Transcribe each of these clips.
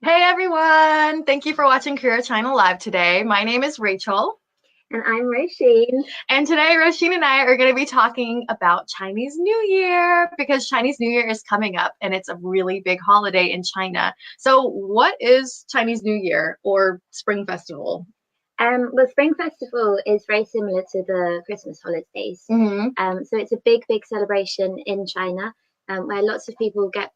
Hey everyone! Thank you for watching Career China Live today. My name is Rachel, And I'm Roisin. and today Roisin and I are going to be talking about Chinese New Year because Chinese New Year is coming up and it's a really big holiday in China. So, what is Chinese New Year or Spring Festival? Well, Spring Festival is very similar to the Christmas holidays. Hmm. So it's a big celebration in China where lots of people get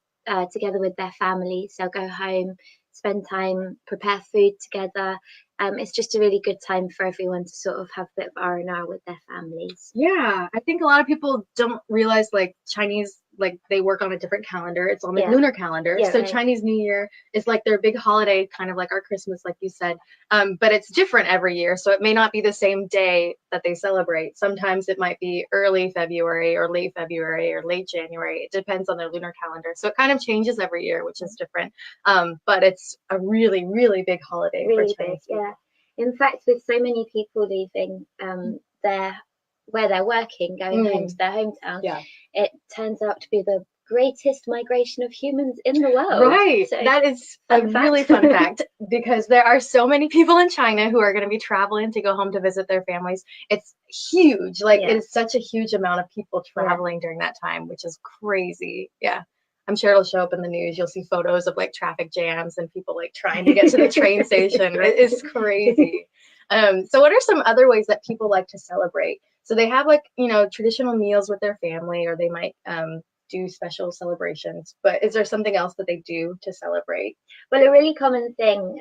together with their families. They'll go home, spend time, prepare food together. It's just a really good time for everyone to sort of have a bit of R&R with their families. Yeah, I think a lot of people don't realize like Chinese, like they work on a different calendar. It's on the Yeah, lunar calendar. yeah, So right. Chinese New Year is like their big holiday, kind of like our Christmas, like you said. But it's different every year. So it may not be the same day that they celebrate. Sometimes it might be early February or late January. It depends on their lunar calendar. So it kind of changes every year, which is different. But it's a really big holiday for Really big, Chinese yeah. people. In fact, with so many people leaving their where they're working, going home to Mm, their hometown, yeah. it turns out to be the greatest migration of humans in the world. Right. So, That is a fun really fact. fun fact because there are so many people in China who are going to be traveling to go home to visit their families. It's huge. Like it Yeah, is such a huge amount of people yeah, traveling during that time, which is crazy. Yeah. I'm sure it'll show up in the news. You'll see photos of like traffic jams and people like trying to get to the train station. right. It is crazy. So what are some other ways that people like to celebrate? So they have like, traditional meals with their family, or they might do special celebrations. But is there something else that they do to celebrate? Well, a really common thing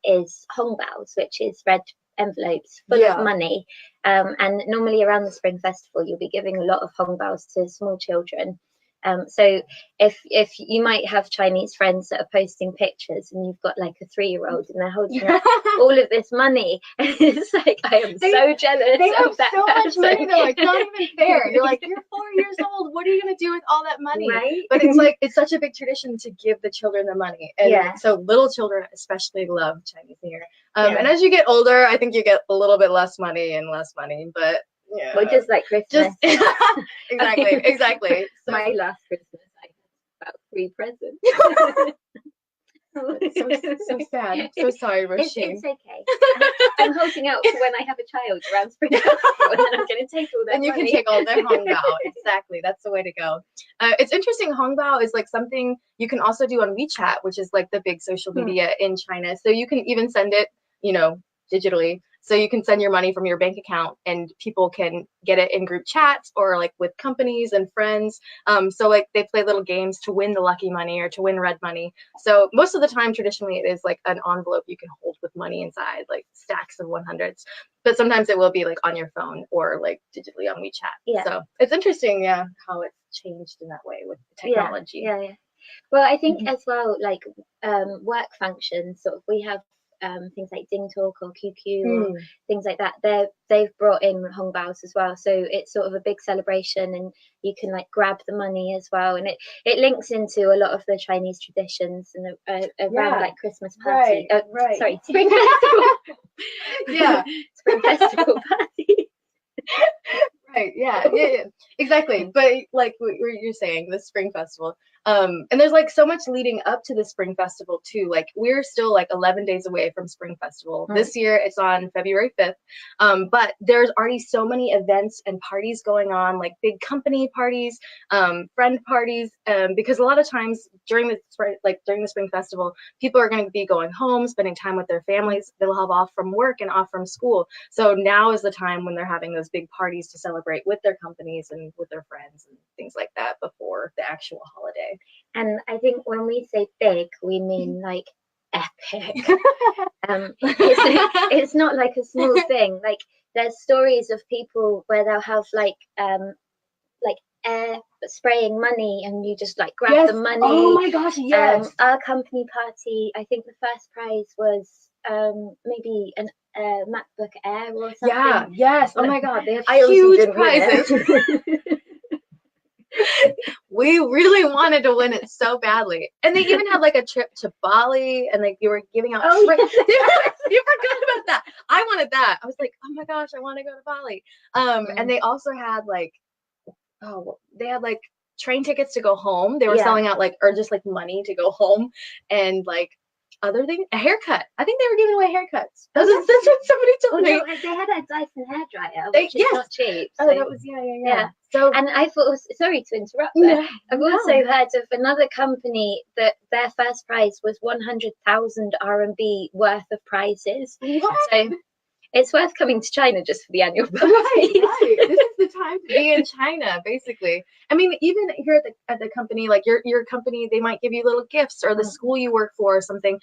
is hongbao, which is red envelopes full of Yeah. money. And normally around the Spring Festival, you'll be giving a lot of hongbaos to small children. So if you might have Chinese friends that are posting pictures and you've got like a 3-year-old and they're holding up all of this money, it's like I am they so jealous they have of that so much money person. though. It's not even fair. You're like, you're 4 years old. What are you gonna do with all that money? Right? But it's like it's such a big tradition to give the children the money, and Yeah, so little children especially love Chinese New Year. And yeah. as you get older, I think you get a little bit less money and less money, but Well, yeah, just like just Christmas. exactly. So My last Christmas, I had about 3 presents. that's so sad. I'm so sorry, It's Roisin. okay. I'm holding out for when I have a child around Spring Festival, and then I'm going to take all Then that you can money. take all their hongbao. Exactly. That's the way to go. It's interesting. Hongbao is like something you can also do on WeChat, which is like the big social Hmm. media in China. So you can even send it, you know, digitally. So you can send your money from your bank account and people can get it in group chats or like with companies and friends. So like they play little games to win the lucky money or to win red money. So most of the time, traditionally, it is like an envelope you can hold with money inside, like stacks of 100s, but sometimes it will be like on your phone or like digitally on WeChat. Yeah, So it's interesting, yeah, how it's changed in that way with yeah, technology. yeah, yeah. Well, I think Mhm. as well, like work functions, sort of, we have things like Ding Talk or QQ or Mm. things like that. They've brought in Hongbaos as well, so it's sort of a big celebration, and you can like grab the money as well, and it links into a lot of the Chinese traditions and around Yeah, like Christmas right, party. right. Sorry, Spring Festival, Yeah, Spring Festival party. right. Yeah. Exactly. But like what you're saying, the Spring Festival. And there's like so much leading up to the Spring Festival too. Like we're still like 11 days away from Spring Festival. Mm. This year it's on February 5th. But there's already so many events and parties going on, like big company parties, friend parties, because a lot of times during the Spring Festival, people are going to be going home, spending time with their families. They'll have off from work and off from school. So now is the time when they're having those big parties to celebrate with their companies and with their friends and things like that before the actual holiday. And I think when we say big, we mean like epic. It's not like a small thing. Like there's stories of people where they'll have like air spraying money, and you just like grab Yes. the Oh money. my gosh, yes. Our company party, I think the first prize was maybe an MacBook Air or Yeah, something. yes. Oh my God, they have I obviously huge didn't win prizes. it. We really wanted to win it so badly. And they even had like a trip to Bali and like you were giving out Oh trips. yeah. You forgot about that. I wanted that. I was like, oh my gosh, I want to go to Bali. And Mm, they also had like, oh, they had like train tickets to go home. They were yeah. selling out like, or just like money to go home. And like, other thing, a haircut. I think they were giving away haircuts. Oh, That's what somebody oh told me. no, they had a Dyson hairdryer, They, which is yes. not cheap. Oh, So that was yeah. yeah. So And I thought, sorry to interrupt there. no, I've no. also heard of another company that their first prize was 100,000 RMB worth of prizes. What? So it's worth coming to China just for the annual party. Right. This is the time to be in China, basically. I mean, even here at the company, like your company, they might give you little gifts, or the school you work for or something.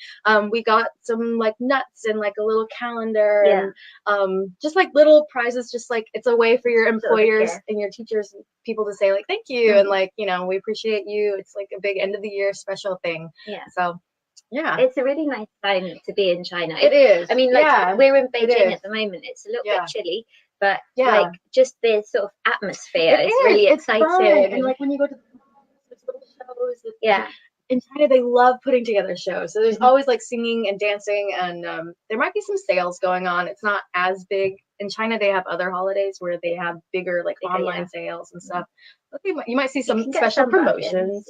We got some like nuts and like a little calendar, and just like little prizes, just like it's a way for your employers and your teachers and people to say like thank you, and like, you know, we appreciate you. It's like a big end of the year special thing. Yeah. So yeah, it's a really nice time to be in China. It is. I mean, like we're in Beijing at the moment. It's a little bit chilly, but like just the sort of atmosphere is really exciting. Fun. And like when you go to the little shows, in China they love putting together shows. So there's always like singing and dancing, and there might be some sales going on. It's not as big in China. They have other holidays where they have bigger like online sales and stuff. But you might see some special promotions.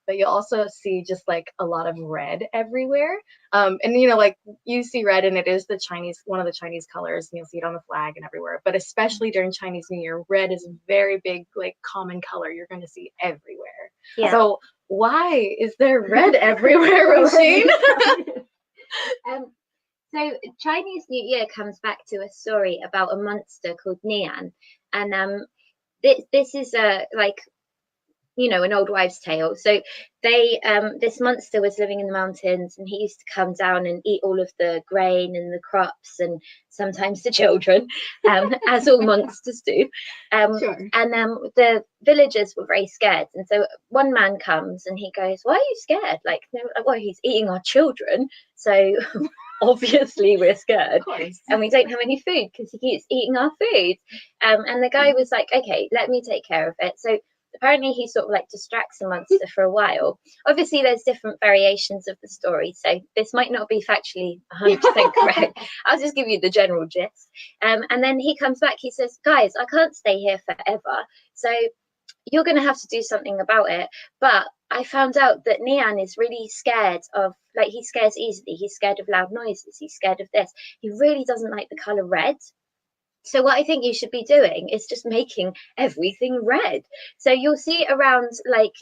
But you'll also see just like a lot of red everywhere. And you know, like you see red, and it is one of the Chinese colors, and you'll see it on the flag and everywhere. But especially during Chinese New Year, red is a very big, like common color you're going to see everywhere. Yeah. So why is there red everywhere, Roisin? So Chinese New Year comes back to a story about a monster called Nian, and this is like, you know, an old wives' tale. So they this monster was living in the mountains, and he used to come down and eat all of the grain and the crops, and sometimes the children, as all monsters do. And the villagers were very scared, and so one man comes and he goes, "Why are you scared?" Like, well, he's eating our children, so obviously we're scared, and we don't have any food because he keeps eating our food. And the guy was like, "Okay, let me take care of it." So apparently he sort of like distracts the monster for a while. Obviously there's different variations of the story, so this might not be factually 100% correct. I'll just give you the general gist. And then he comes back, he says, "Guys, I can't stay here forever, so you're going to have to do something about it. But I found out that Nian is really scared of, like, he scares easily, he's scared of loud noises, he's scared of this, he really doesn't like the colour red. So what I think you should be doing is just making everything red. So you'll see around like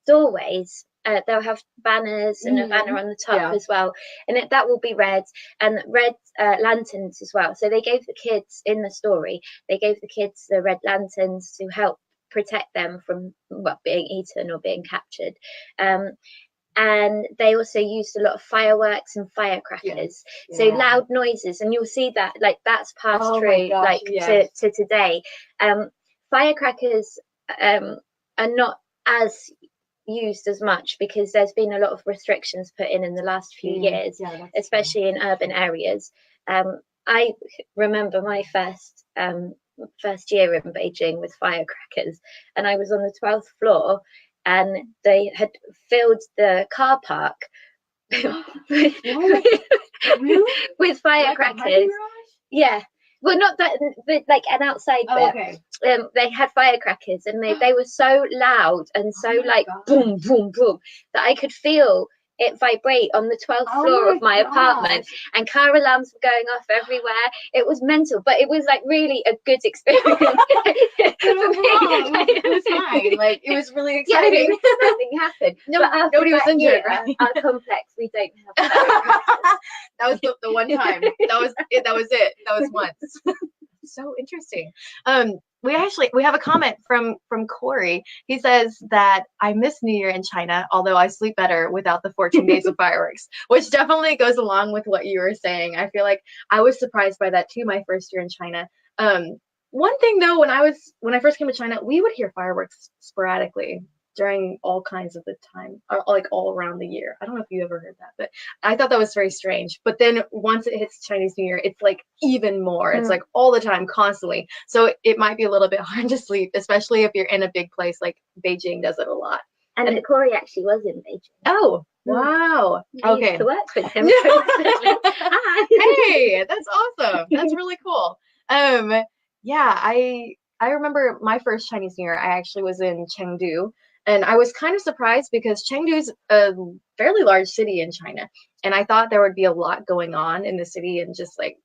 doorways, they'll have banners and a banner on the top as well, and that will be red, and red lanterns as well. So they gave the kids in the story, they gave the kids the red lanterns to help protect them from being eaten or being captured. And they also used a lot of fireworks and firecrackers, so loud noises, and you'll see that like that's passed through to today. Firecrackers are not as used as much because there's been a lot of restrictions put in the last few years, especially in urban areas. I remember my first year in Beijing with firecrackers, and I was on the 12th floor, and they had filled the car park with firecrackers. Like well, not that, like an outside bit. They had firecrackers, and they were so loud and so like boom, boom, boom, that I could feel it vibrate on the 12th floor of my apartment, and car alarms were going off everywhere. It was mental, but it was like really a good experience. It was fine. Like, it was really exciting. Nothing happened. Nobody was injured. Our complex, we don't have that. That was the one time. That was it. That was once. So interesting. We have a comment from Corey. He says that I miss New Year in China, although I sleep better without the 14 days of fireworks, which definitely goes along with what you were saying. I feel like I was surprised by that too, my first year in China. One thing though, when I first came to China, we would hear fireworks sporadically during all kinds of the time, or like all around the year. I don't know if you ever heard that, but I thought that was very strange. But then once it hits Chinese New Year, it's like even more. It's like all the time, constantly. So it might be a little bit hard to sleep, especially if you're in a big place like Beijing does it a lot. And Corey actually was in Beijing. Oh, wow. I used to work with him. Hey, that's awesome. That's really cool. Yeah, I remember my first Chinese New Year, I actually was in Chengdu. And I was kind of surprised because Chengdu's a fairly large city in China. And I thought there would be a lot going on in the city and just like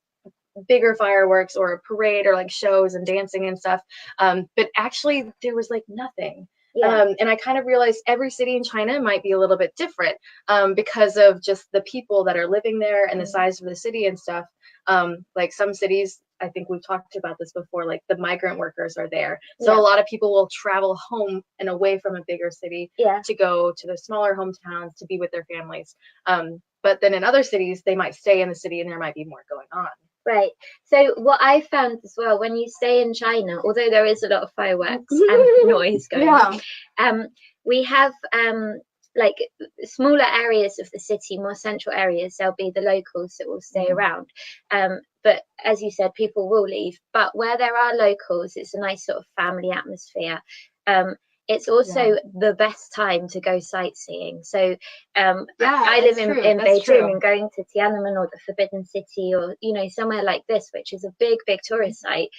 bigger fireworks or a parade or like shows and dancing and stuff. But actually, there was like nothing. Yeah. And I kind of realized every city in China might be a little bit different because of just the people that are living there and the size of the city and stuff. Like some cities, I think we've talked about this before, like the migrant workers are there. So Yeah. a lot of people will travel home and away from a bigger city Yeah. to go to the smaller hometowns to be with their families. But then in other cities, they might stay in the city and there might be more going on. Right. So what I found as well, when you stay in China, although there is a lot of fireworks and noise going on, we have like smaller areas of the city, more central areas, there'll be the locals that will stay around. But as you said, people will leave. But where there are locals, it's a nice sort of family atmosphere. It's also the best time to go sightseeing. So I live in Beijing, and going to Tiananmen or the Forbidden City or, you know, somewhere like this, which is a big tourist site,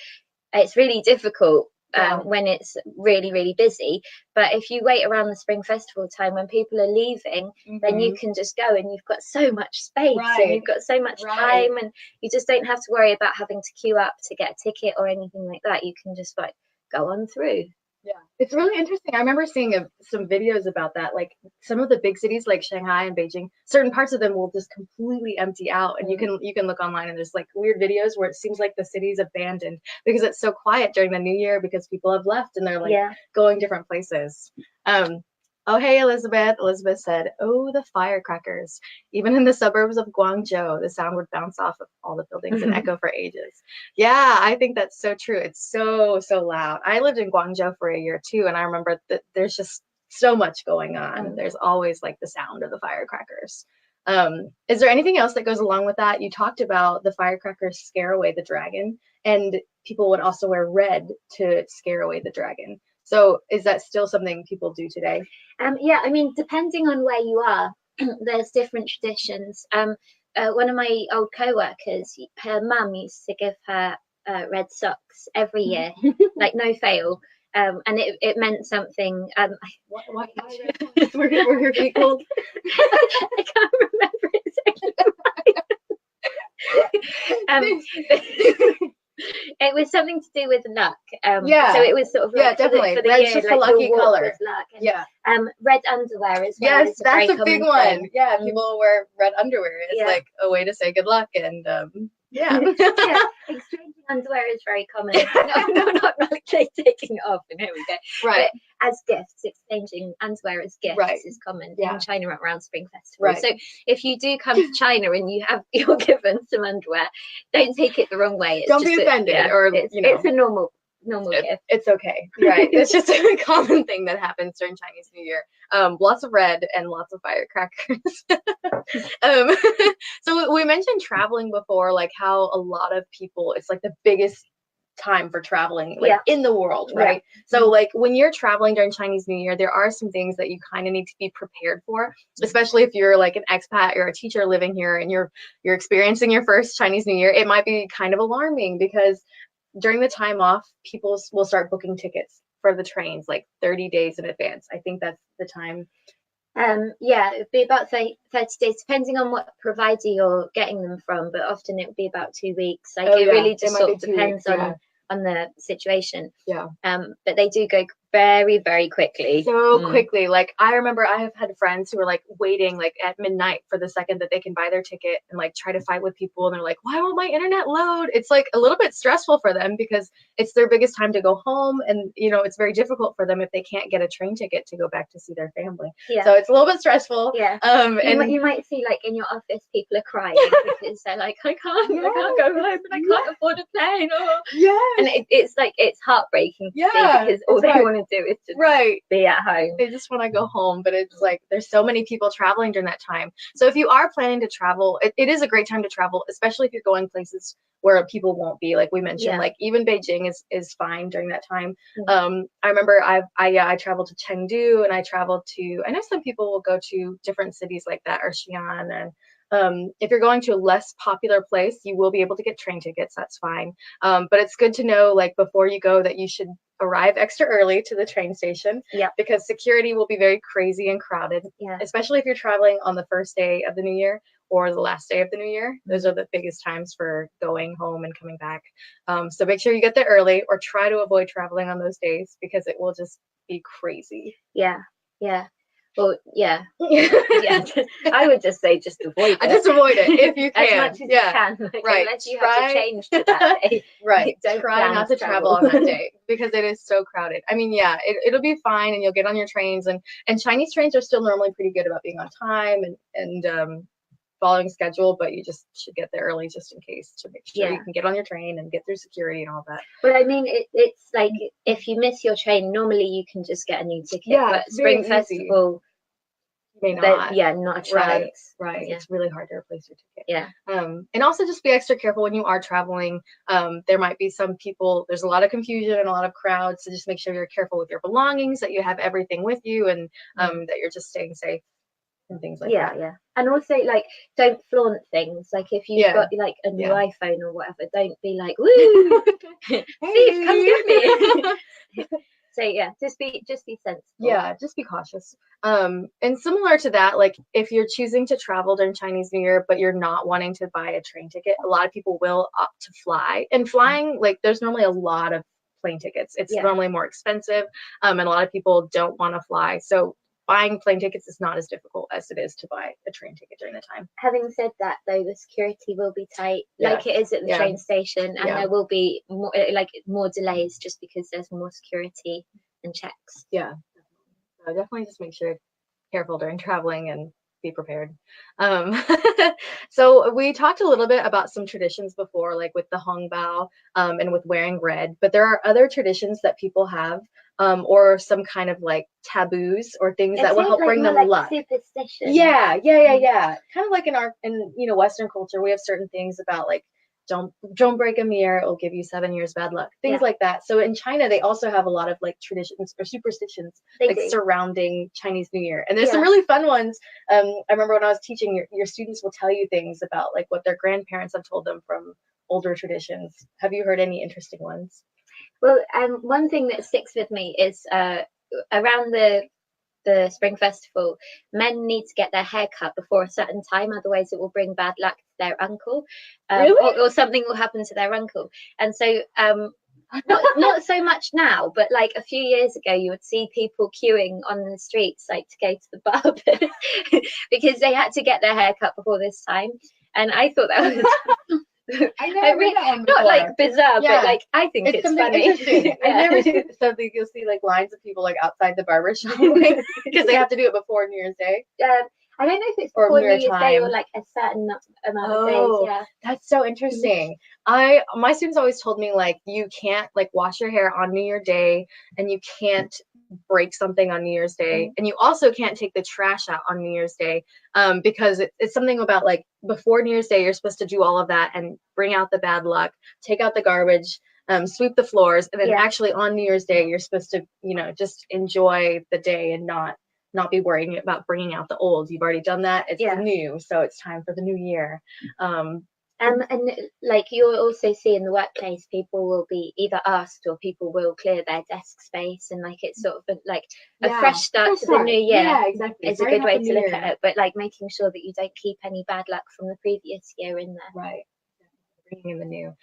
it's really difficult when it's really, really busy. But if you wait around the Spring Festival time when people are leaving, then you can just go and you've got so much space and you've got so much time, and you just don't have to worry about having to queue up to get a ticket or anything like that. You can just like go on through. Yeah, it's really interesting. I remember seeing some videos about that. Like some of the big cities like Shanghai and Beijing, certain parts of them will just completely empty out. And you can look online and there's like weird videos where it seems like the city's abandoned because it's so quiet during the new year because people have left and they're like going different places. Oh, hey, Elizabeth. Elizabeth said, oh, the firecrackers. Even in the suburbs of Guangzhou, the sound would bounce off of all the buildings and echo for ages. Yeah, I think that's so true. It's so loud. I lived in Guangzhou for a year too, and I remember that there's just so much going on. There's always like the sound of the firecrackers. Is there anything else that goes along with that? You talked about the firecrackers scare away the dragon, and people would also wear red to scare away the dragon. So is that still something people do today? Yeah, I mean, depending on where you are, there's different traditions. One of my old co-workers, her mum used to give her red socks every year, like no fail. And it meant something. What were her feet cold? I can't remember exactly. It was something to do with luck. So it was sort of like definitely. For the Red's year, just like a lucky color. Luck. And, red underwear as well. Yes, that's a big one. Yeah, people wear red underwear. It's like a way to say good luck and exchanging underwear is very common. No, not like taking it off and here we go. Right. But as gifts, exchanging underwear as gifts is common in China around Spring Festival. Right. So if you do come to China and you're given some underwear, don't take it the wrong way. It's don't be offended, or it's a normal gift. It's okay. Right. It's just a common thing that happens during Chinese New Year. Lots of red and lots of firecrackers. So we mentioned traveling before, like how a lot of people, it's like the biggest time for traveling in the world, right? So like when you're traveling during Chinese New Year, there are some things that you kind of need to be prepared for, especially if you're like an expat or a teacher living here and you're experiencing your first Chinese New Year. It might be kind of alarming because during the time off, people will start booking tickets for the trains like 30 days in advance. I think that's the time. It'd be about 30 days, depending on what provider you're getting them from, but often it would be about 2 weeks. Like it really just sort of depends on the situation. But they do go very, very quickly. So quickly. Like I remember I have had friends who were like waiting like at midnight for the second that they can buy their ticket and like try to fight with people, and they're like, why won't my internet load? It's like a little bit stressful for them because it's their biggest time to go home, and it's very difficult for them if they can't get a train ticket to go back to see their family. So it's a little bit stressful. And you might see like in your office people are crying because they're like, I can't go home and I can't afford a plane. And it's like it's heartbreaking to see because all they want to do is just be at home. They just want to go home, but it's like there's so many people traveling during that time. So if you are planning to travel, it is a great time to travel, especially if you're going places where people won't be. Like we mentioned, like even Beijing is fine during that time. I remember I traveled to Chengdu, and I know some people will go to different cities like that, or Xi'an, and If you're going to a less popular place, you will be able to get train tickets. That's fine. But it's good to know, like, before you go, that you should arrive extra early to the train station. Yeah. Because security will be very crazy and crowded. Yeah. Especially if you're traveling on the first day of the new year or the last day of the new year. Those are the biggest times for going home and coming back. So make sure you get there early, or try to avoid traveling on those days, because it will just be crazy. Yeah. Yeah. Well, yeah. Yeah. I would just say just avoid it. Just avoid it if you can. As much as you can. Like, Right. Unless you have to change to that day. Right. Don't try not to travel on that day, because it is so crowded. I mean, yeah, it'll be fine, and you'll get on your trains, and Chinese trains are still normally pretty good about being on time and following schedule, but you just should get there early just in case, to make sure you can get on your train and get through security and all that. But I mean, it's like, if you miss your train, normally you can just get a new ticket. Yeah, but Spring Festival, may not. Not a chance. Right. Yeah. It's really hard to replace your ticket. Yeah. And also just be extra careful when you are traveling. There might be some people, there's a lot of confusion and a lot of crowds, so just make sure you're careful with your belongings, that you have everything with you, and that you're just staying safe and things like that. Yeah. And also, like, don't flaunt things. Like, if you've got like a new iPhone or whatever, don't be like, woo, Steve, come get me. So yeah, just be sensible. Yeah, just be cautious. And similar to that, like, if you're choosing to travel during Chinese New Year, but you're not wanting to buy a train ticket, a lot of people will opt to fly. And flying, like, there's normally a lot of plane tickets. It's normally more expensive, and a lot of people don't want to fly. So buying plane tickets is not as difficult as it is to buy a train ticket during the time. Having said that, though, the security will be tight, like it is at the train station, and there will be more delays, just because there's more security and checks. Yeah, so definitely just make sure you're careful during traveling and be prepared. So we talked a little bit about some traditions before, like with the hongbao and with wearing red, but there are other traditions that people have, or some kind of like taboos or things that will help bring them luck. Superstition. Yeah. Kind of like in Western culture, we have certain things about, like, don't break a mirror, it'll give you 7 years bad luck, things like that. So in China, they also have a lot of like traditions or superstitions surrounding Chinese New Year, and there's some really fun ones. I remember when I was teaching, your students will tell you things about like what their grandparents have told them from older traditions. Have you heard any interesting ones? Well, one thing that sticks with me is around the Spring Festival, men need to get their hair cut before a certain time, otherwise it will bring bad luck to their uncle, or something will happen to their uncle. And so not so much now, but like a few years ago, you would see people queuing on the streets, like, to go to the barber because they had to get their hair cut before this time. And I thought that was I never read that one before. Not like bizarre, but like, I think it's funny. I've never seen something. You'll see like lines of people like outside the barber shop because they have to do it before New Year's Day. I don't know if it's before New Year's Day or like a certain amount of days. Yeah, that's so interesting. My students always told me, like, you can't like wash your hair on New Year's Day, and you can't break something on New Year's Day, and you also can't take the trash out on New Year's Day, because it's something about, like, before New Year's Day you're supposed to do all of that and bring out the bad luck, take out the garbage, sweep the floors, and then actually on New Year's Day you're supposed to, just enjoy the day and not be worrying about bringing out the old. You've already done that. It's the new, so it's time for the new year. And like, you'll also see in the workplace, people will be either asked or people will clear their desk space, and like it's sort of like a fresh start to the new year. Yeah, exactly. It's a good way to look at it, but like making sure that you don't keep any bad luck from the previous year in there. Right. Bringing in the new.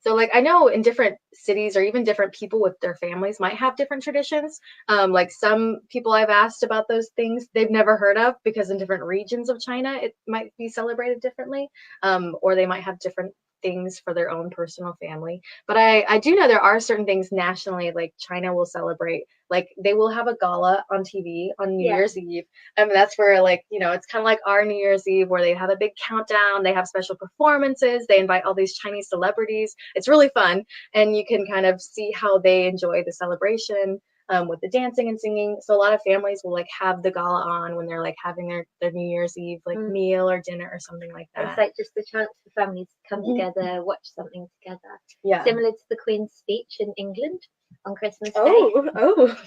So like, I know in different cities or even different people with their families might have different traditions. Like some people I've asked about those things they've never heard of, because in different regions of China it might be celebrated differently, or they might have different things for their own personal family. But I do know there are certain things nationally, like China will celebrate, like they will have a gala on TV on New Year's Eve. That's where, like, it's kind of like our New Year's Eve, where they have a big countdown, they have special performances, they invite all these Chinese celebrities. It's really fun, and you can kind of see how they enjoy the celebration, with the dancing and singing. So a lot of families will like have the gala on when they're like having their New Year's Eve like meal or dinner or something like that. It's like just the chance for families to come together, watch something together. Yeah. Similar to the Queen's speech in England on Christmas Day. Oh,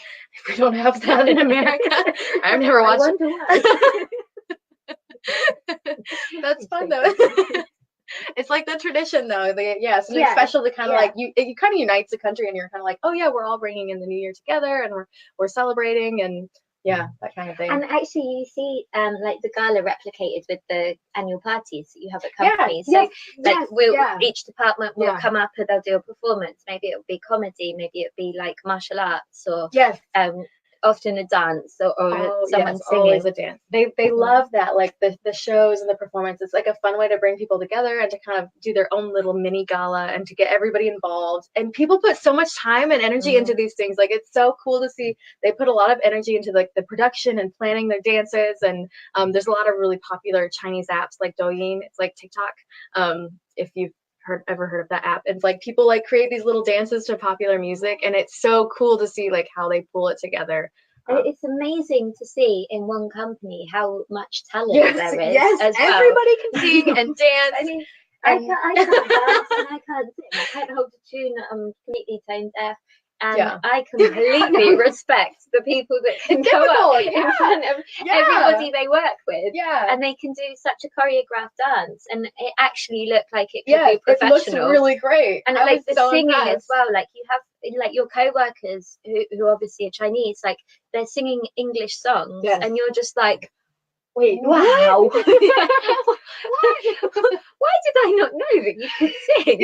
we don't have that in America. I've never watched it. That's fun though. It's like the tradition though. Something special to kind of like it kind of unites the country, and you're kind of like, oh yeah, we're all bringing in the new year together, and we're celebrating, and yeah, that kind of thing. And actually, you see, like the gala replicated with the annual parties that you have at companies. Each department will come up and they'll do a performance. Maybe it'll be comedy, maybe it'll be like martial arts, or often a dance, or someone singing. Always a dance. They love that, like the shows and the performance. It's like a fun way to bring people together and to kind of do their own little mini gala and to get everybody involved. And people put so much time and energy into these things. Like, it's so cool to see. They put a lot of energy into like the production and planning their dances. And there's a lot of really popular Chinese apps like Douyin. It's like TikTok. If you've ever heard of that app, it's like people like create these little dances to popular music, and it's so cool to see like how they pull it together. It's amazing to see in one company how much talent there is. Yes, as well. Everybody can sing and dance. I mean, I can't dance and I can't sing. I can't hold a tune. I'm completely tone deaf. And I completely respect the people that can go up in front of everybody they work with. And they can do such a choreographed dance, and it actually looked like it could be professional. It looks really great. And like the singing as well, like you have like your co-workers who obviously are Chinese, like they're singing English songs, and you're just like, wait, wow. Why did I not know that you could sing?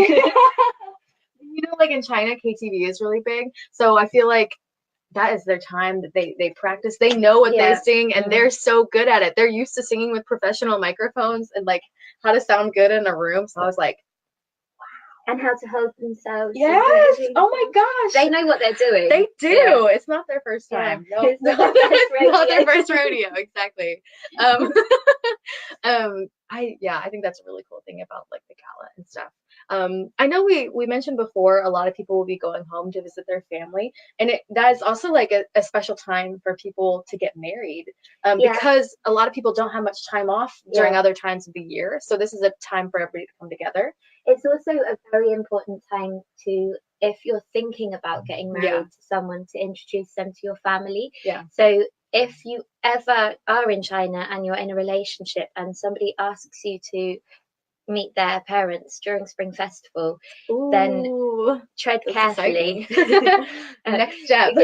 You know, like in China, KTV is really big. So I feel like that is their time that they practice. They know what they sing, and they're so good at it. They're used to singing with professional microphones and like how to sound good in a room. So I was like, wow. And how to hold themselves. Yes. Oh my gosh. They know what they're doing. They do. Yeah. It's not their first time. No, it's not their first rodeo. Exactly. I think that's a really cool thing about like the gala and stuff. I know we mentioned before, a lot of people will be going home to visit their family, and that is also like a special time for people to get married, because a lot of people don't have much time off during other times of the year. So this is a time for everybody to come together. It's also a very important time to, if you're thinking about getting married to someone, to introduce them to your family. So if you ever are in China and you're in a relationship and somebody asks you to meet their parents during Spring Festival, then tread carefully. Next step.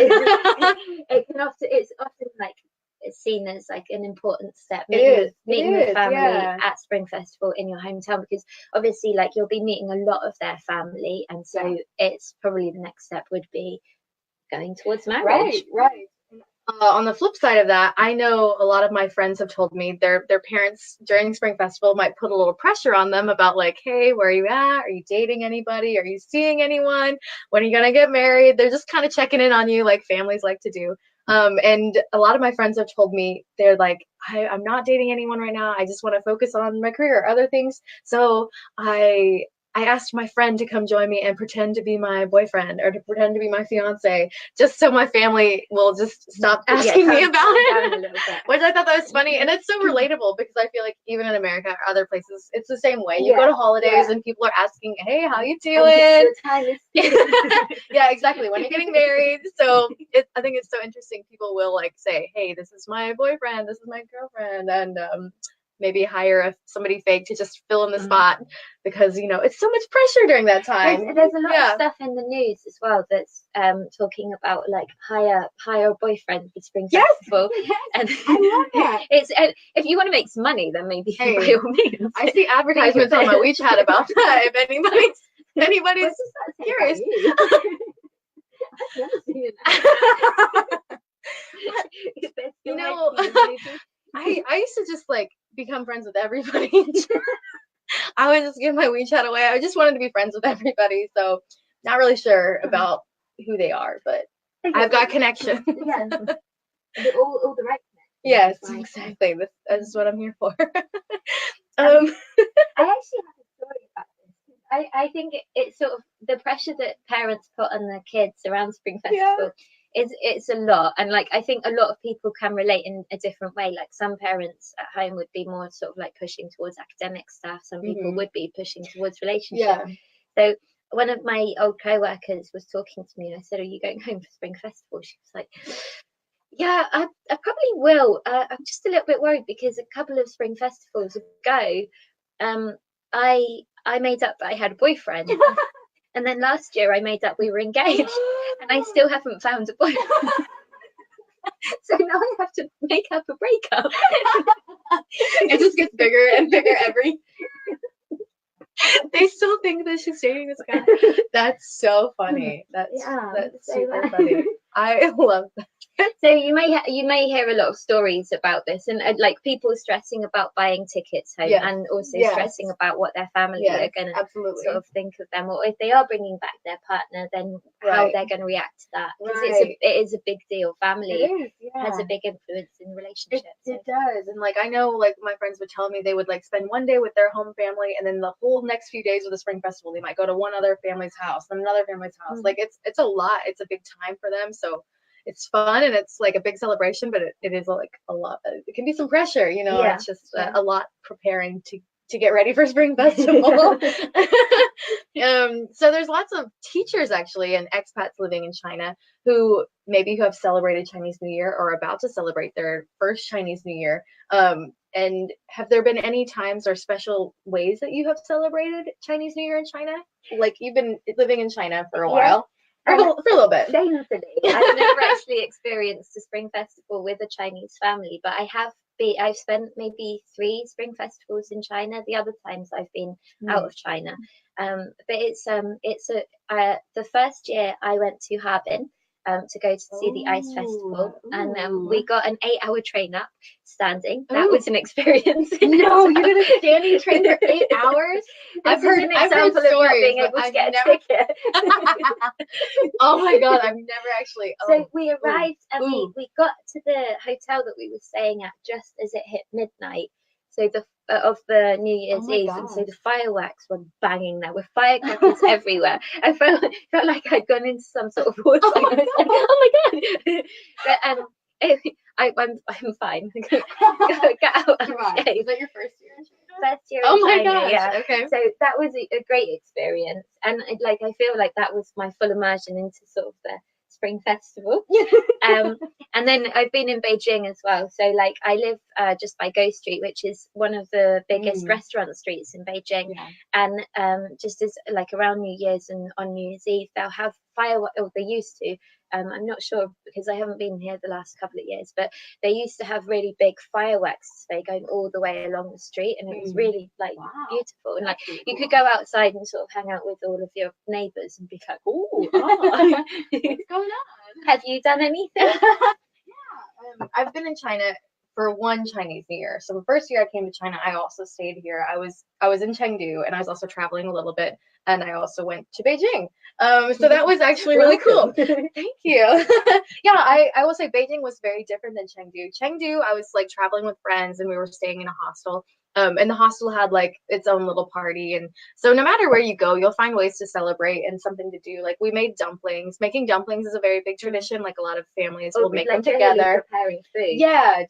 It's often like it's seen as like an important step, meeting with family at Spring Festival in your hometown, because obviously like you'll be meeting a lot of their family, and so it's probably the next step would be going towards marriage. Right. On the flip side of that, I know a lot of my friends have told me their parents during Spring Festival might put a little pressure on them about like, hey, where are you at? Are you dating anybody? Are you seeing anyone? When are you gonna get married? They're just kind of checking in on you like families like to do. And a lot of my friends have told me they're like, I'm not dating anyone right now. I just want to focus on my career or other things. So I asked my friend to come join me and pretend to be my boyfriend or to pretend to be my fiance, just so my family will just stop asking me about it, which I thought that was funny. And it's so relatable, because I feel like even in America or other places, it's the same way. You go to holidays and people are asking, hey, how you doing? Yeah, exactly. When you're getting married. So I think it's so interesting. People will like say, hey, this is my boyfriend, this is my girlfriend, and maybe hire somebody fake to just fill in the spot, because it's so much pressure during that time. There's a lot of stuff in the news as well that's talking about like hire a boyfriend for Spring Festival. And I love that. It's if you want to make some money, then maybe by all means. I see advertisements on my WeChat about that. If anybody's curious. I used to just like become friends with everybody. I would just give my WeChat away. I just wanted to be friends with everybody. So not really sure about who they are, but I've got connections. Yeah. all the right connections. Yes, exactly. This is what I'm here for. I actually have a story about this. I think it's sort of the pressure that parents put on their kids around Spring Festival. It's a lot, and like I think a lot of people can relate in a different way. Like some parents at home would be more sort of like pushing towards academic stuff, some people would be pushing towards relationships. So one of my old co-workers was talking to me, and I said, are you going home for Spring Festival? She was like, yeah, I probably will. I'm just a little bit worried because a couple of Spring Festivals ago I made up that I had a boyfriend, and then last year I made up we were engaged, and I still haven't found a boyfriend. So now I have to make up a breakup. It just gets bigger and bigger every. They still think that she's dating this guy. That's so funny. That's super funny. I love that. So you may hear a lot of stories about this, and like people stressing about buying tickets home, and also stressing about what their family are going to sort of think of them, or if they are bringing back their partner, then how they're going to react to that, because it is a big deal. Family has a big influence in relationships. It does, and like I know, like my friends would tell me they would like spend one day with their home family, and then the whole next few days of the spring festival they might go to one other family's house, then another family's house. Like it's a lot. It's a big time for them, so it's fun and it's like a big celebration, but it is like a lot. It can be some pressure, you know. It's just a lot preparing to get ready for spring festival. So there's lots of teachers actually and expats living in China who have celebrated Chinese New Year or about to celebrate their first Chinese New Year. And have there been any times or special ways that you have celebrated Chinese New Year in China? Like you've been living in China for a while. For a little bit. Shamefully, I've never actually experienced a spring festival with a Chinese family, but I've spent maybe 3 spring festivals in China. The other times I've been out of China. But it's the first year I went to Harbin to go to see the ice festival, and we got an 8-hour train up standing. That was an experience. No, you did a standing train for 8 hours. I've heard stories, being able to get a ticket. Oh my god, I've never actually. So we arrived and we got to the hotel that we were staying at just as it hit midnight. So of the New Year's Eve, and so the fireworks were banging. There were firecrackers everywhere. I felt like I'd gone into some sort of war zone. I was like, oh my god! But I'm fine. Get out. Okay. Was that your first year in China? First year in China. Oh my gosh! Yeah. Okay. So that was a great experience, and like I feel like that was my full immersion into sort of the spring festival. And then I've been in Beijing as well, so like I live just by Go Street, which is one of the biggest restaurant streets in Beijing. And just as like around New Year's and on New Year's Eve they'll have fireworks, or they used to, I'm not sure because I haven't been here the last couple of years, but they used to have really big fireworks display going all the way along the street, and it was really like beautiful, and like you could go outside and sort of hang out with all of your neighbors and be like, what's going on? Have you done anything? I've been in China for one Chinese New Year. So the first year I came to China, I also stayed here. I was in Chengdu, and I was also traveling a little bit, and I also went to Beijing. So that was actually really cool. Thank you. Yeah, I will say Beijing was very different than Chengdu. Chengdu, I was like traveling with friends, and we were staying in a hostel. And the hostel had like its own little party, and so no matter where you go, you'll find ways to celebrate and something to do. Like we made dumplings. Making dumplings is a very big tradition. Like a lot of families will make them together. Preparing food. Yeah,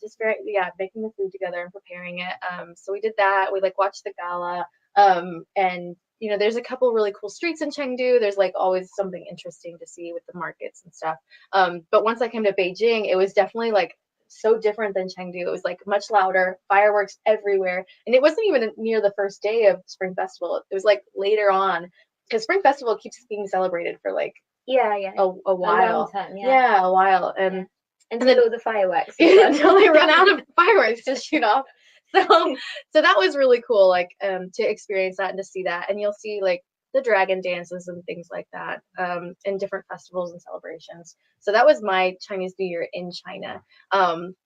making the food together and preparing it. So we did that. We like watched the gala. And you know, there's a couple really cool streets in Chengdu. There's like always something interesting to see with the markets and stuff. But once I came to Beijing, it was definitely like so different than Chengdu. It was like much louder, fireworks everywhere, and it wasn't even near the first day of Spring Festival. It was like later on, because Spring Festival keeps being celebrated for like a while, a long time, a while, and then all the fireworks until they run out of fireworks to shoot off. So that was really cool, like to experience that and to see that, and you'll see like the dragon dances and things like that in different festivals and celebrations. So that was my Chinese New Year in China.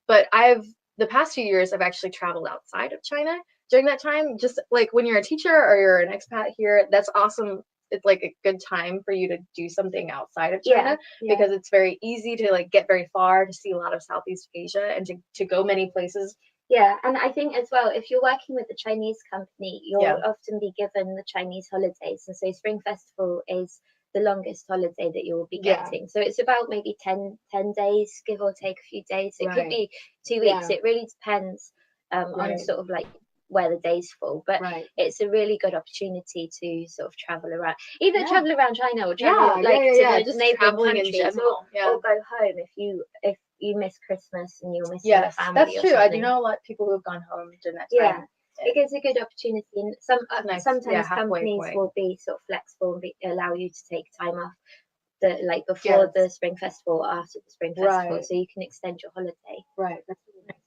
But the past few years I've actually traveled outside of China during that time. Just like when you're a teacher or you're an expat here, that's awesome. It's like a good time for you to do something outside of China because it's very easy to like get very far, to see a lot of Southeast Asia, and to go many places. Yeah, and I think as well, if you're working with a Chinese company, you'll often be given the Chinese holidays. And so Spring Festival is the longest holiday that you will be getting. So it's about maybe 10 days, give or take a few days. It could be 2 weeks. It really depends on sort of like where the days fall. But it's a really good opportunity to sort of travel around, either travel around China or travel to the neighboring countries, or go home if you miss Christmas and you're missing your family. That's true. I do know a lot of people who have gone home during that time. it gives a good opportunity, and nice, yeah, sometimes halfway companies point. will be sort of flexible and allow you to take time off like before Yes. the Spring Festival or after the Spring Festival, Right. so you can extend your holiday. Right. That's really nice.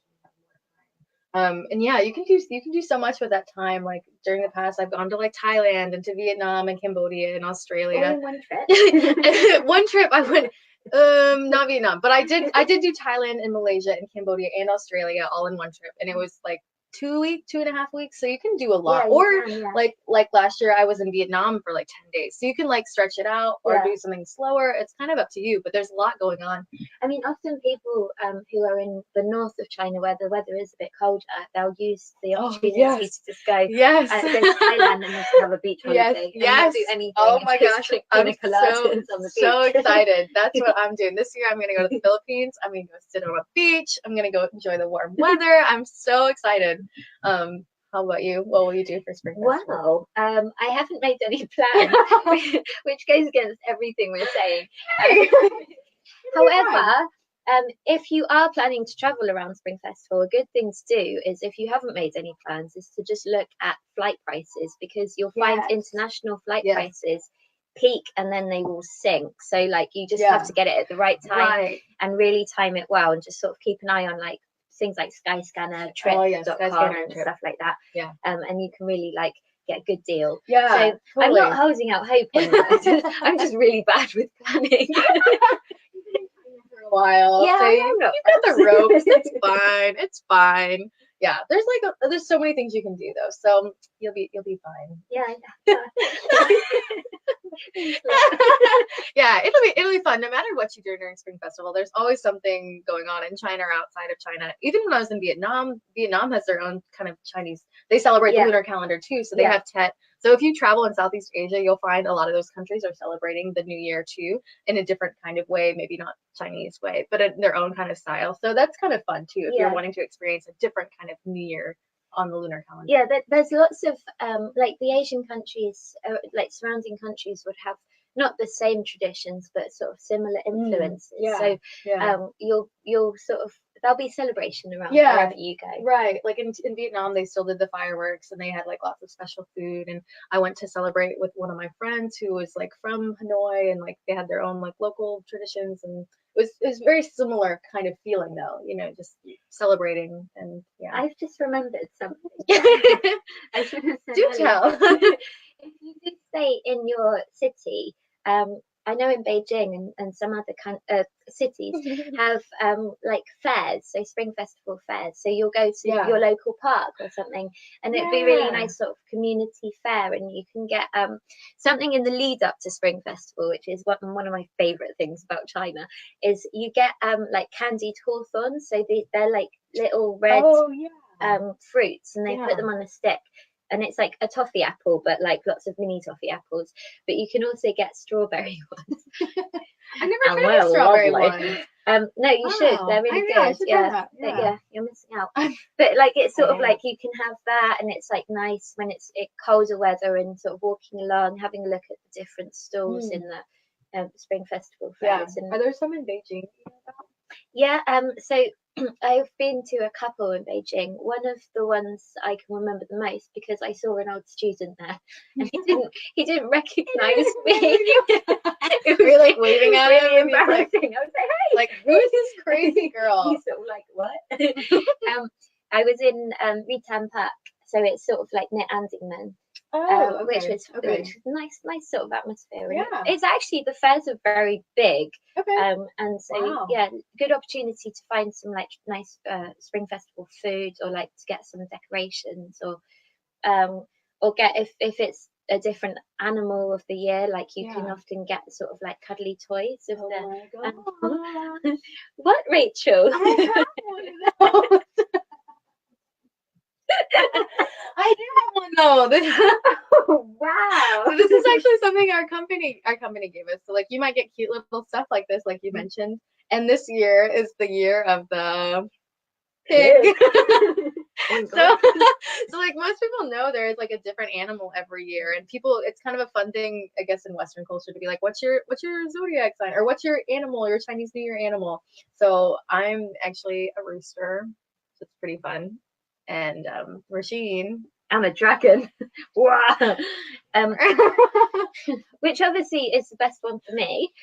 And yeah, you can do so much with that time. Like during the past, I've gone to like Thailand and to Vietnam and Cambodia and All Australia. in one trip. One trip I went, not Vietnam, but I did do Thailand and Malaysia and Cambodia and Australia all in one trip, and it was like 2 weeks, 2.5 weeks. So you can do a Yeah, lot. you Or can, yeah. like last year I was in Vietnam for like 10 days. So you can like stretch it out or Yeah. do something slower. It's kind of up to you, but there's a lot going on. I mean, often people who are in the north of China, where the weather is a bit colder, they'll use the Oh, opportunity yes. to just go Yes. go to Thailand and just have a beach Yes, holiday and not yes. do anything. Oh and my just gosh, drink I'm pina so coladas on the so beach. excited. That's what I'm doing. This year I'm gonna go to the Philippines. I'm gonna go sit on a beach. I'm gonna go enjoy the warm weather. I'm so excited. How about you? What will you do for Spring Festival? Wow, I haven't made any plans, which goes against everything we're saying. Hey, However, if you are planning to travel around Spring Festival, a good thing to do is, if you haven't made any plans, is to just look at flight prices, because you'll find yes, international flight yes, prices peak and then they will sink. So like you just yeah, have to get it at the right time right. and really time it well, and just sort of keep an eye on like things like Skyscanner, Oh yes, Trip.com Skyscanner and trip. stuff like that. Yeah, And you can really like get a good deal. yeah, So I'm totally. not holding out hope on that. I'm just really bad with planning. For a while. Yeah, So I you know. got the ropes. It's fine. It's fine. Yeah, there's so many things you can do though. So you'll be fine. Yeah. Yeah, it'll be fun no matter what you do during Spring Festival. There's always something going on in China or outside of China. Even when I was in Vietnam, Vietnam has their own kind of Chinese. They celebrate the Yeah. lunar calendar too, so they Yeah. have Tet. So if you travel in Southeast Asia, you'll find a lot of those countries are celebrating the New Year too in a different kind of way, maybe not Chinese way, but in their own kind of style. So that's kind of fun too if you're Yeah. wanting to experience a different kind of New Year on the lunar calendar. Yeah, there's lots of like the Asian countries, like surrounding countries would have not the same traditions, but sort of similar influences. Yeah, So yeah. you'll sort of, there'll be celebration around Yeah, wherever you go. right. Like in Vietnam, they still did the fireworks and they had like lots of special food. And I went to celebrate with one of my friends who was like from Hanoi, and like they had their own like local traditions, and it was very similar kind of feeling though, just celebrating. And yeah. I've just remembered something. I should have said Do earlier. tell. If you did stay in your city, I know in Beijing and some other cities have like fairs, so spring festival fairs. So you'll go to Yeah. your local park or something, and it'd be really Yeah. nice sort of community fair, and you can get something in the lead up to Spring Festival, which is one of my favorite things about China, is you get like candied hawthorns. So they're like little red Oh yeah. fruits, and they Yeah. put them on a stick. And it's like a toffee apple, but like lots of mini toffee apples. But you can also get strawberry ones. I never And tried the strawberry lovely. one. No, you should. They're really Yeah, I good. should try Yeah. that. But Yeah. yeah, you're missing out. But like it's sort of am. like you can have that, and it's like nice when it's colder weather, and sort of walking along, having a look at the different stalls in the Spring Festival Yeah. fairs. And Are there some in Beijing? yeah, so I've been to a couple in Beijing. One of the ones I can remember the most, because I saw an old student there, and he didn't recognise me. It was You're like waving at really him, and he's like, embarrassing. I was like, "Hey, who is this crazy girl? He's sort of like, what? I was in Ritan Park, so it's sort of like near Andingmen. Oh, Which okay. was Okay. nice sort of atmosphere. And Yeah. it's actually, the fairs are very big, Okay. and so Wow. yeah, good opportunity to find some like nice spring festival food, or like to get some decorations, or get, if it's a different animal of the year, like you can Yeah. often get sort of like cuddly toys of Oh the. my god. What, Rachel? I have one of those. I do have one though. Wow. So this is actually something our company gave us. So like you might get cute little stuff like this, like you mentioned. And this year is the year of the pig. So like most people know there is like a different animal every year, and people, it's kind of a fun thing, I guess, in Western culture to be like, what's your zodiac sign, or what's your animal, your Chinese New Year animal? So I'm actually a rooster. So it's pretty fun. and Rasheen. I'm a dragon. Wow. Which obviously is the best one for me.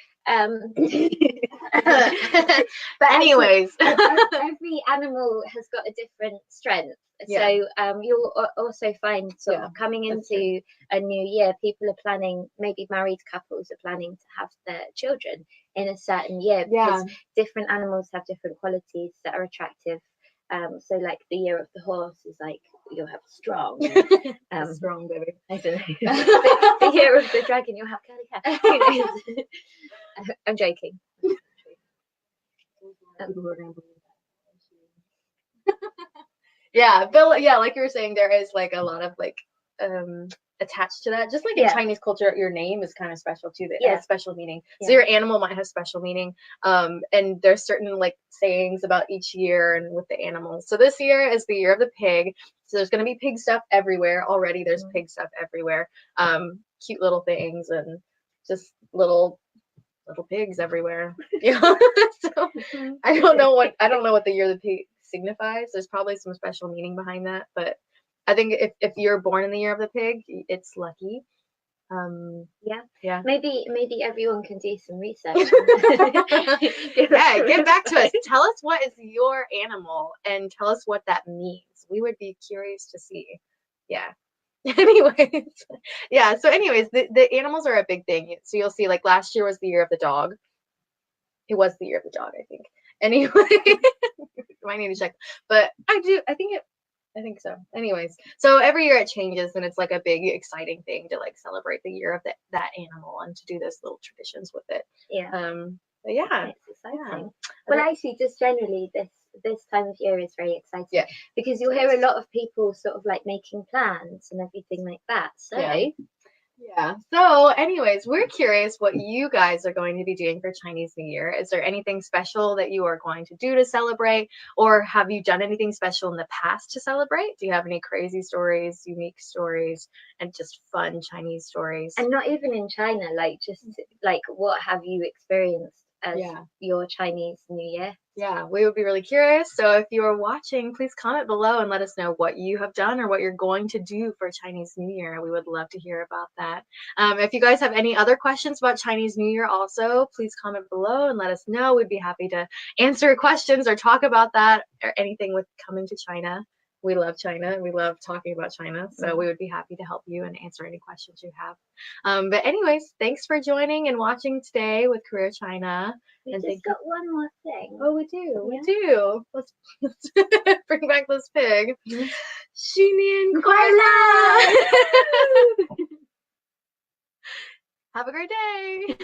But anyways, every animal has got a different strength. Yeah. So you'll also find sort Yeah, of coming that's into a new year, people are planning, maybe married couples are planning to have their children in a certain year because different animals have different qualities that are attractive. So like the year of the horse is like you'll have strong, strong baby. I don't know. The year of the dragon, you'll have curly hair. Who knows? I'm joking. Yeah, but yeah, like you were saying, there is like a lot of like attached to that. Just like in Chinese culture, your name is kind of special too. That has special meaning. So your animal might have special meaning. And there's certain like sayings about each year and with the animals. So this year is the year of the pig. So there's gonna be pig stuff everywhere already. There's pig stuff everywhere. Cute little things and just little pigs everywhere. Yeah. So I don't know what the year of the pig signifies. There's probably some special meaning behind that, but I think if you're born in the year of the pig, it's lucky. Yeah. Maybe everyone can do some research. Yeah, get back to us. Tell us what is your animal and tell us what that means. We would be curious to see. Yeah. Anyways, yeah. So anyways, the animals are a big thing. So you'll see like last year was the year of the dog. It was the year of the dog, I think. Anyway, might need to check, but I think so. Anyways, so every year it changes, and it's like a big, exciting thing to like celebrate the year of that animal and to do those little traditions with it. Yeah. But yeah, it's exciting. Well, actually, just generally, this time of year is very exciting. Yeah. Because you'll hear a lot of people sort of like making plans and everything like that. So. Yeah. So anyways, we're curious what you guys are going to be doing for Chinese New Year. Is there anything special that you are going to do to celebrate? Or have you done anything special in the past to celebrate? Do you have any crazy stories, unique stories, and just fun Chinese stories? And not even in China, like just like what have you experienced as your Chinese New Year? Yeah, we would be really curious. So if you are watching, please comment below and let us know what you have done or what you're going to do for Chinese New Year. We would love to hear about that. If you guys have any other questions about Chinese New Year also, please comment below and let us know. We'd be happy to answer questions or talk about that or anything with coming to China. We love China. We love talking about China. So we would be happy to help you and answer any questions you have. But anyways, thanks for joining and watching today with Career China. We just got one more thing. Oh, we do. We do. Let's bring back this pig. 新年快乐! Have a great day.